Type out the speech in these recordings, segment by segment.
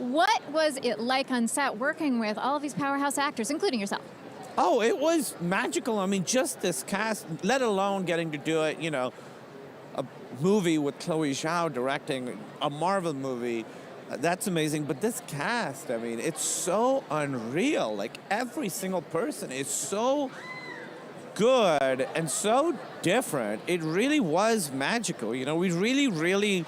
What was it like on set working with all of these powerhouse actors, including yourself? Oh, it was magical. I mean, just this cast, let alone getting to do it, a movie with Chloe Zhao directing a Marvel movie. That's amazing. But this cast, I mean, it's so unreal. Like, every single person is so good and so different. It really was magical. We really,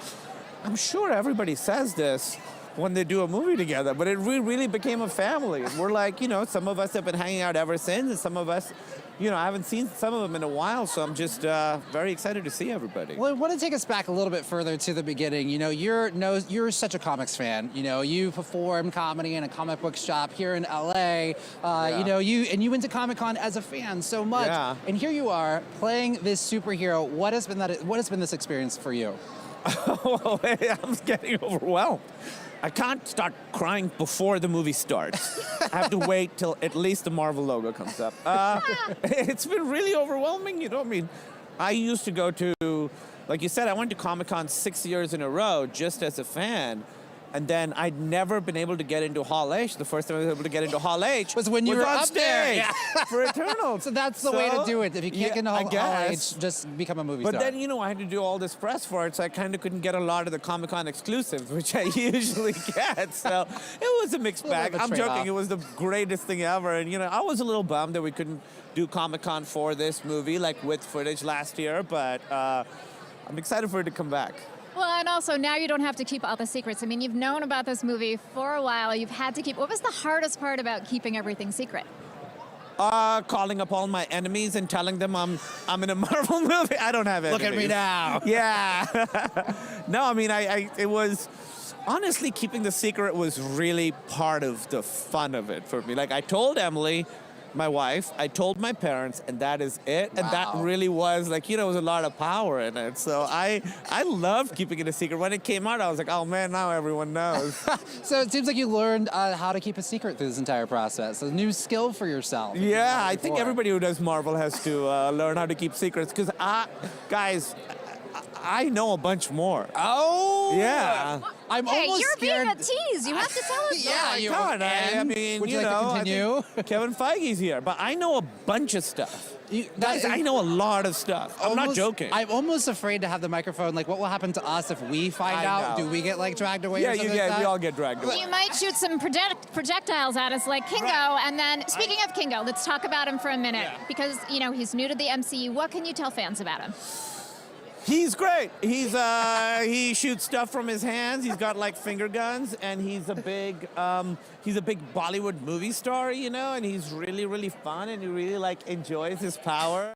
I'm sure everybody says this when they do a movie together, but we really became a family. We're like, some of us have been hanging out ever since, and some of us, I haven't seen some of them in a while, so I'm just very excited to see everybody. Well, I want to take us back a little bit further to the beginning. You're such a comics fan. You perform comedy in a comic book shop here in LA. Yeah. You went to Comic-Con as a fan so much. Yeah. And here you are playing this superhero. What has been this experience for you? Oh, I'm getting overwhelmed. I can't start crying before the movie starts. I have to wait till at least the Marvel logo comes up. It's been really overwhelming, I mean, I used to go to, like you said, I went to Comic-Con 6 years in a row just as a fan. And then I'd never been able to get into Hall H. The first time I was able to get into Hall H was when you were on up stage there. for Eternal. So that's the way to do it. If you can't get into Hall H, just become a movie star. But then, I had to do all this press for it, so I kind of couldn't get a lot of the Comic-Con exclusives, which I usually get. So it was a mixed bag. I'm joking. It was the greatest thing ever. And, I was a little bummed that we couldn't do Comic-Con for this movie, like with footage last year. But I'm excited for it to come back. Well, and also now you don't have to keep all the secrets. I mean, you've known about this movie for a while. You've had to keep. What was the hardest part about keeping everything secret? Calling up all my enemies and telling them I'm in a Marvel movie. I don't have enemies. Look at me now. Yeah. No, I mean, it was, honestly, keeping the secret was really part of the fun of it for me. Like, I told Emily, my wife, I told my parents, and that is it. Wow. And that really was, like, there was a lot of power in it. So I loved keeping it a secret. When it came out, I was like, oh man, now everyone knows. So it seems like you learned how to keep a secret through this entire process. A new skill for yourself. Yeah, I think everybody who does Marvel has to learn how to keep secrets, because guys, I know a bunch more. Oh! Yeah. I'm Hey, almost you're scared. being a tease. You have to tell us. Yeah, you Come on, I mean, would you like to continue? I think Kevin Feige's here, but I know a bunch of stuff. Guys, I know a lot of stuff. I'm not joking. I'm almost afraid to have the microphone. Like, what will happen to us if we find out? know. Do we get, dragged away Yeah, or something like that? we all get dragged away. You might shoot some projectiles at us like Kingo, and then, speaking of Kingo, let's talk about him for a minute, because, he's new to the MCU. What can you tell fans about him? He's great. He shoots stuff from his hands. He's got finger guns, and he's a big Bollywood movie star, and he's really, really fun, and he really enjoys his power.